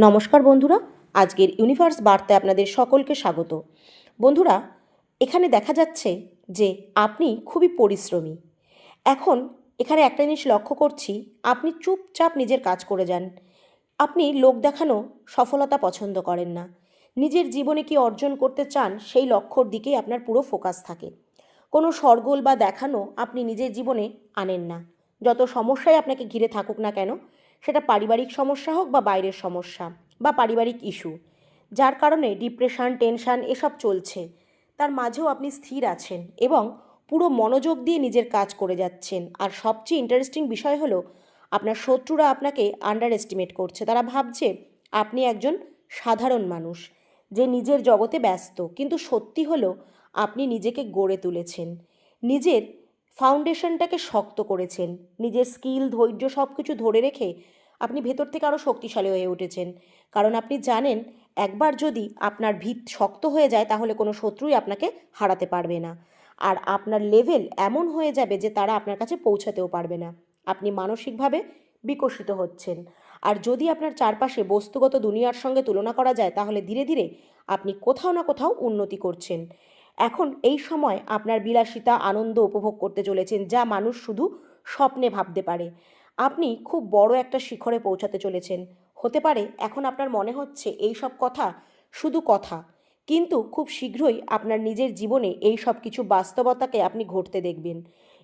নমস্কার বন্ধুরা, আজকের ইউনিভার্স বার্তায় আপনাদের সকলকে স্বাগত। বন্ধুরা, এখানে দেখা যাচ্ছে যে আপনি খুবই পরিশ্রমী। এখন এখানে একটা জিনিস লক্ষ্য করছি, আপনি চুপচাপ নিজের কাজ করে যান। আপনি লোক দেখানো সফলতা পছন্দ করেন না। নিজের জীবনে কি অর্জন করতে চান সেই লক্ষ্যর দিকেই আপনার পুরো ফোকাস থাকে। কোনো শরগোল বা দেখানো আপনি নিজের জীবনে আনেন না। যত সমস্যাই আপনাকে ঘিরে থাকুক না কেন, সেটা পারিবারিক সমস্যা হোক বা বাইরের সমস্যা বা পারিবারিক ইস্যু, যার কারণে ডিপ্রেশন, টেনশন এসব চলছে, তার মাঝেও আপনি স্থির আছেন এবং পুরো মনোযোগ দিয়ে নিজের কাজ করে যাচ্ছেন। আর সবচেয়ে ইন্টারেস্টিং বিষয় হলো, আপনার শত্রুরা আপনাকে আন্ডার এস্টিমেট করছে। তারা ভাবছে আপনি একজন সাধারণ মানুষ যে নিজের জগতে ব্যস্ত, কিন্তু সত্যি হলো আপনি নিজেকে গড়ে তুলেছেন, নিজের ফাউন্ডেশনটাকে শক্ত করেছেন, নিজের স্কিল, ধৈর্য সব কিছু ধরে রেখে আপনি ভেতর থেকে আরও শক্তিশালী হয়ে উঠেছেন। কারণ আপনি জানেন, একবার যদি আপনার ভিত শক্ত হয়ে যায় তাহলে কোনো শত্রুই আপনাকে হারাতে পারবে না। আর আপনার লেভেল এমন হয়ে যাবে যে তারা আপনার কাছে পৌঁছাতেও পারবে না। আপনি মানসিকভাবে বিকশিত হচ্ছেন। আর যদি আপনার চারপাশে বস্তুগত দুনিয়ার সঙ্গে তুলনা করা যায়, তাহলে ধীরে ধীরে আপনি কোথাও না কোথাও উন্নতি করছেন। এখন এই সময় আপনার বিলাসিতা, আনন্দ উপভোগ করতে চলেছেন, যা মানুষ শুধু স্বপ্নে ভাবতে পারে। আপনি খুব বড় একটা শিখরে পৌঁছাতে চলেছেন। হতে পারে এখন আপনার মনে হচ্ছে এই সব কথা শুধু কথা, কিন্তু খুব শীঘ্রই আপনার নিজের জীবনে এই সব কিছু বাস্তবতাকে আপনি ঘটতে দেখবেন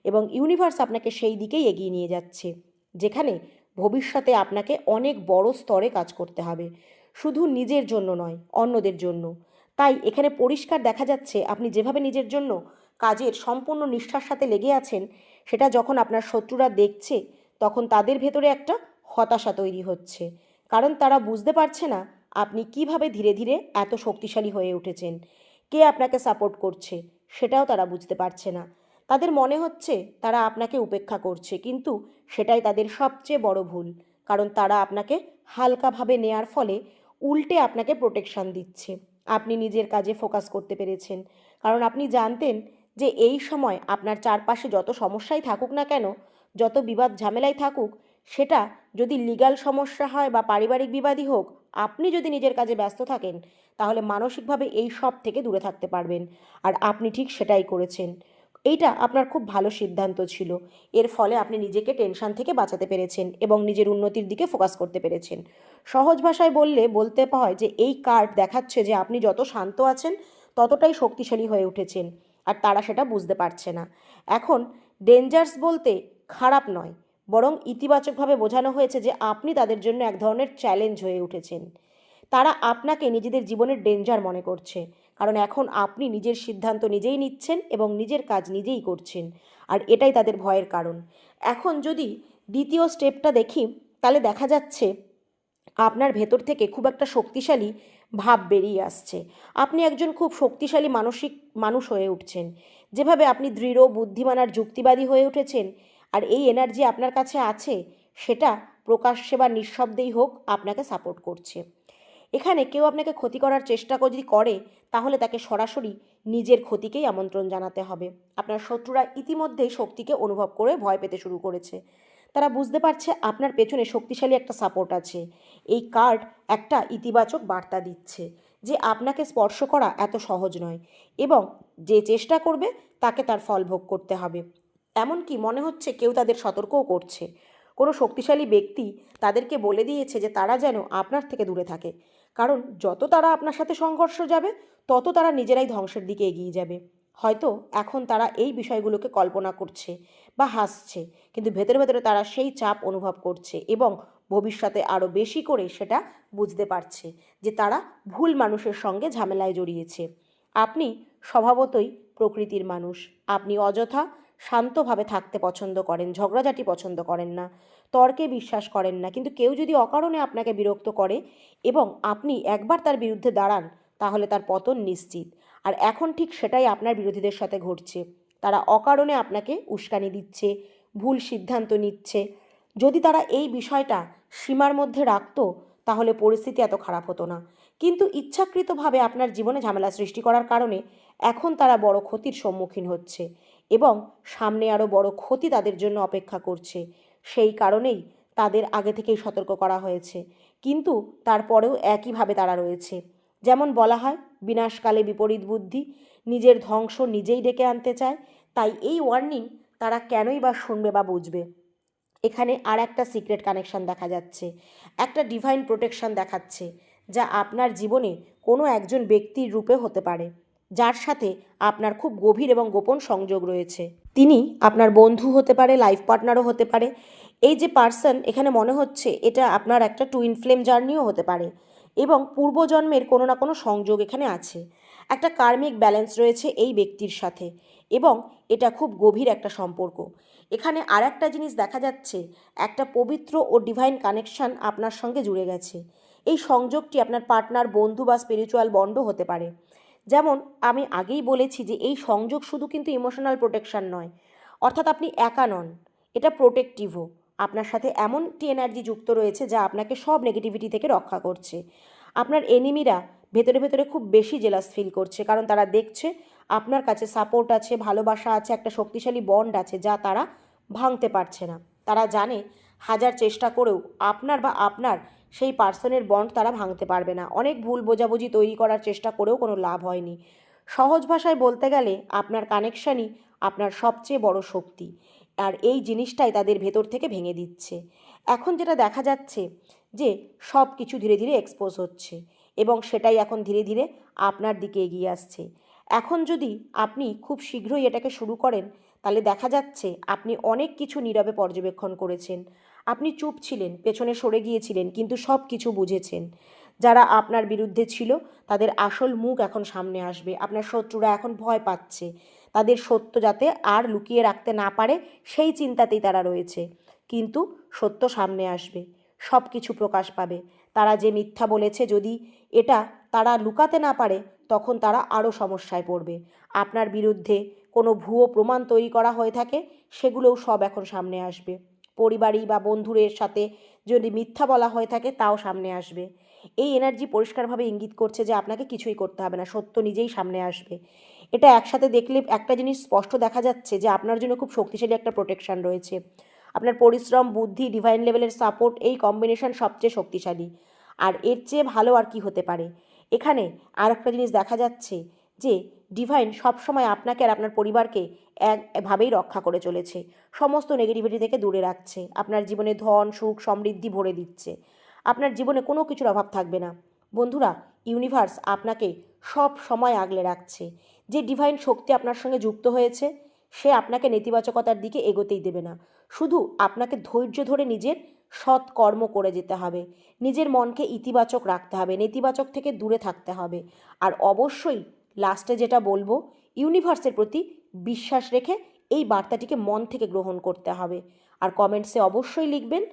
এবং ইউনিভার্স আপনাকে সেই দিকেই এগিয়ে নিয়ে যাচ্ছে, যেখানে ভবিষ্যতে আপনাকে অনেক বড় স্তরে কাজ করতে হবে, শুধু নিজের জন্য নয়, অন্যদের জন্য। তাই এখানে পরিষ্কার দেখা যাচ্ছে আপনি যেভাবে নিজের জন্য কাজের সম্পূর্ণ নিষ্ঠার সাথে লেগে আছেন, সেটা যখন আপনার শত্রুরা দেখছে, তখন তাদের ভেতরে একটা হতাশা তৈরি হচ্ছে। কারণ তারা বুঝতে পারছে না আপনি কিভাবে ধীরে ধীরে এত শক্তিশালী হয়ে উঠেছেন, কে আপনাকে সাপোর্ট করছে সেটাও তারা বুঝতে পারছে না। তাদের মনে হচ্ছে তারা আপনাকে উপেক্ষা করছে, কিন্তু সেটাই তাদের সবচেয়ে বড় ভুল। কারণ তারা আপনাকে হালকাভাবে নেয়ার ফলে উল্টে আপনাকে প্রোটেকশন দিচ্ছে। আপনি নিজের কাজে ফোকাস করতে পেরেছেন, কারণ আপনি জানতেন যে এই সময় আপনার চারপাশে যত সমস্যাই থাকুক না কেন, যত বিবাদ ঝামেলাই থাকুক, সেটা যদি লিগ্যাল সমস্যা হয় বা পারিবারিক বিবাদই হোক, আপনি যদি নিজের কাজে ব্যস্ত থাকেন, তাহলে মানসিকভাবে এই সব থেকে দূরে থাকতে পারবেন। আর আপনি ঠিক সেটাই করেছেন। এইটা আপনার খুব ভালো সিদ্ধান্ত ছিল। এর ফলে আপনি নিজেকে টেনশন থেকে বাঁচাতে পেরেছেন এবং নিজের উন্নতির দিকে ফোকাস করতে পেরেছেন। সহজ ভাষায় বলতে হয় যে এই কার্ড দেখাচ্ছে যে আপনি যত শান্ত আছেন, ততটাই শক্তিশালী হয়ে উঠেছেন। আর তারা সেটা বুঝতে পারছে না। এখন ডেঞ্জার্স বলতে খারাপ নয়, বরং ইতিবাচকভাবে বোঝানো হয়েছে যে আপনি তাদের জন্য এক ধরনের চ্যালেঞ্জ হয়ে উঠেছেন। তারা আপনাকে নিজেদের জীবনের ডেঞ্জার মনে করছে, কারণ এখন আপনি নিজের সিদ্ধান্ত নিজেই নিচ্ছেন এবং নিজের কাজ নিজেই করছেন। আর এটাই তাদের ভয়ের কারণ। এখন যদি দ্বিতীয় স্টেপটা দেখি, তাহলে দেখা যাচ্ছে আপনার ভেতর থেকে খুব একটা শক্তিশালী ভাব বেরিয়ে আসছে। আপনি একজন খুব শক্তিশালী মানসিক মানুষ হয়ে উঠছেন। যেভাবে আপনি দৃঢ়, বুদ্ধিমান আর যুক্তিবাদী হয়ে উঠেছেন, আর এই এনার্জি আপনার কাছে আছে, সেটা প্রকাশ্যে বা নিঃশব্দেই হোক আপনাকে সাপোর্ট করছে। এখানে কেউ আপনাকে ক্ষতি করার চেষ্টা যদি করে, তাহলে তাকে সরাসরি নিজের ক্ষতিকেই আমন্ত্রণ জানাতে হবে। আপনার শত্রুরা ইতিমধ্যেই শক্তিকে অনুভব করে ভয় পেতে শুরু করেছে। তারা বুঝতে পারছে আপনার পেছনে শক্তিশালী একটা সাপোর্ট আছে। এই কার্ড একটা ইতিবাচক বার্তা দিচ্ছে যে আপনাকে স্পর্শ করা এত সহজ নয় এবং যে চেষ্টা করবে তাকে তার ফল ভোগ করতে হবে। এমনকি মনে হচ্ছে কেউ তাদের সতর্কও করছে। কোনো শক্তিশালী ব্যক্তি তাদেরকে বলে দিয়েছে যে তারা যেন আপনার থেকে দূরে থাকে, কারণ যত তারা আপনার সাথে সংঘর্ষ যাবে, তত তারা নিজেরাই ধ্বংসের দিকে এগিয়ে যাবে। হয়তো এখন তারা এই বিষয়গুলোকে কল্পনা করছে বা হাসছে, কিন্তু ভেতরে ভেতরে তারা সেই চাপ অনুভব করছে এবং ভবিষ্যতে আরও বেশি করে সেটা বুঝতে পারছে যে তারা ভুল মানুষের সঙ্গে ঝামেলায় জড়িয়েছে। আপনি স্বভাবতই প্রকৃতির মানুষ। আপনি অযথা শান্তভাবে থাকতে পছন্দ করেন, ঝগড়াঝাটি পছন্দ করেন না, তর্কে বিশ্বাস করেন না। কিন্তু কেউ যদি অকারণে আপনাকে বিরক্ত করে এবং আপনি একবার তার বিরুদ্ধে দাঁড়ান, তাহলে তার পতন নিশ্চিত। আর এখন ঠিক সেটাই আপনার বিরোধীদের সাথে ঘটছে। তারা অকারণে আপনাকে উস্কানি দিচ্ছে, ভুল সিদ্ধান্ত নিচ্ছে। যদি তারা এই বিষয়টা সীমার মধ্যে রাখতো, তাহলে পরিস্থিতি এত খারাপ হতো না। কিন্তু ইচ্ছাকৃতভাবে আপনার জীবনে ঝামেলা সৃষ্টি করার কারণে এখন তারা বড় ক্ষতির সম্মুখীন হচ্ছে এবং সামনে আরও বড় ক্ষতি তাদের জন্য অপেক্ষা করছে। সেই কারণেই তাদের আগে থেকেই সতর্ক করা হয়েছে। কিন্তু তারপরেও একইভাবে তারা রয়েছে। যেমন বলা হয়, বিনাশকালে বিপরীত বুদ্ধি, নিজের ধ্বংস নিজেই ডেকে আনতে চায়। তাই এই ওয়ার্নিং তারা কেনই বা শুনবে বা বুঝবে। এখানে আর একটা সিক্রেট কানেকশন দেখা যাচ্ছে, একটা ডিভাইন প্রোটেকশন দেখাচ্ছে, যা আপনার জীবনে কোনো একজন ব্যক্তির রূপে হতে পারে, যার সাথে আপনার খুব গভীর এবং গোপন সংযোগ রয়েছে। তিনি আপনার বন্ধু হতে পারে, লাইফ পার্টনারও হতে পারে। এই যে পার্সন এখানে মনে হচ্ছে, এটা আপনার একটা টুইন ফ্লেম জার্নিও হতে পারে, এবং পূর্বজন্মের কোনো না কোনো সংযোগ এখানে আছে। একটা কার্মিক ব্যালেন্স রয়েছে এই ব্যক্তির সাথে, এবং এটা খুব গভীর একটা সম্পর্ক। এখানে আর একটা জিনিস দেখা যাচ্ছে, একটা পবিত্র ও ডিভাইন কানেকশন আপনার সঙ্গে জুড়ে গেছে। এই সংযোগটি আপনার পার্টনার, বন্ধু বা স্পিরিচুয়াল বন্ডও হতে পারে। যেমন আমি আগেই বলেছি যে এই সংযোগ শুধু কিন্তু ইমোশনাল প্রোটেকশন নয়, অর্থাৎ আপনি একা নন, এটা প্রোটেক্টিভও। আপনার সাথে এমনটি এনার্জি যুক্ত রয়েছে যা আপনাকে সব নেগেটিভিটি থেকে রক্ষা করছে। আপনার এনিমিরা ভেতরে ভেতরে খুব বেশি জেলাস ফিল করছে, কারণ তারা দেখছে আপনার কাছে সাপোর্ট আছে, ভালোবাসা আছে, একটা শক্তিশালী বন্ড আছে, যা তারা ভাঙতে পারছে না। তারা জানে হাজার চেষ্টা করেও আপনার সেই পার্সনের বন্ড তারা ভাঙতে পারবে না। অনেক ভুল বোঝাবুঝি তৈরি করার চেষ্টা করেও কোনো লাভ হয়নি। সহজ ভাষায় বলতে গেলে আপনার কানেকশানই আপনার সবচেয়ে বড় শক্তি, আর এই জিনিসটাই তাদের ভেতর থেকে ভেঙে দিচ্ছে। এখন যেটা দেখা যাচ্ছে যে সব কিছু ধীরে ধীরে এক্সপোজ হচ্ছে, এবং সেটাই এখন ধীরে ধীরে আপনার দিকে এগিয়ে আসছে। এখন যদি আপনি খুব শীঘ্রই এটাকে শুরু করেন, তাহলে দেখা যাচ্ছে আপনি অনেক কিছু নীরবে পর্যবেক্ষণ করেছেন। আপনি চুপ ছিলেন, পেছনে সরে গিয়েছিলেন, কিন্তু সব কিছু বুঝেছেন। যারা আপনার বিরুদ্ধে ছিল তাদের আসল মুখ এখন সামনে আসবে। আপনার শত্রুরা এখন ভয় পাচ্ছে, তাদের সত্য যাতে আর লুকিয়ে রাখতে না পারে সেই চিন্তাতেই তারা রয়েছে। কিন্তু সত্য সামনে আসবে, সব কিছু প্রকাশ পাবে। তারা যে মিথ্যা বলেছে, যদি এটা তারা লুকাতে না পারে, তখন তারা আরও সমস্যায় পড়বে। আপনার বিরুদ্ধে কোনো ভুয়ো প্রমাণ তৈরি করা হয়ে থাকে, সেগুলোও সব এখন সামনে আসবে। পরিবারই বা বন্ধুদের সাথে যদি মিথ্যা বলা হয়ে থাকে, তাও সামনে আসবে। এই এনার্জি পরিষ্কারভাবে ইঙ্গিত করছে যে আপনাকে কিছুই করতে হবে না, সত্য নিজেই সামনে আসবে। এটা একসাথে দেখলে একটা জিনিস স্পষ্ট দেখা যাচ্ছে যে আপনার জন্য খুব শক্তিশালী একটা প্রোটেকশন রয়েছে। আপনার পরিশ্রম, বুদ্ধি, ডিভাইন লেভেলের সাপোর্ট, এই কম্বিনেশন সবচেয়ে শক্তিশালী। আর এর চেয়ে ভালো আর কি হতে পারে। এখানে আর একটা জিনিস দেখা যাচ্ছে যে ডিভাইন সবসময় আপনাকে আর আপনার পরিবারকে একভাবেই রক্ষা করে চলেছে, সমস্ত নেগেটিভিটি থেকে দূরে রাখছে, আপনার জীবনে ধন, সুখ, সমৃদ্ধি ভরে দিচ্ছে। আপনার জীবনে কোনো কিছুর অভাব থাকবে না। বন্ধুরা, ইউনিভার্স আপনাকে সব সময় আগলে রাখছে। যে ডিভাইন শক্তি আপনার সঙ্গে যুক্ত হয়েছে, সে আপনাকে নেতিবাচকতার দিকে এগোতেই দেবে না। শুধু আপনাকে ধৈর্য ধরে নিজের সৎ কর্ম করে যেতে হবে, নিজের মনকে ইতিবাচক রাখতে হবে, নেতিবাচক থেকে দূরে থাকতে হবে। আর অবশ্যই লাস্টে যেটা বলবো, ইউনিভার্সের প্রতি বিশ্বাস রেখে এই বার্তাটিকে মন থেকে গ্রহণ করতে হবে। আর কমেন্টসে অবশ্যই লিখবেন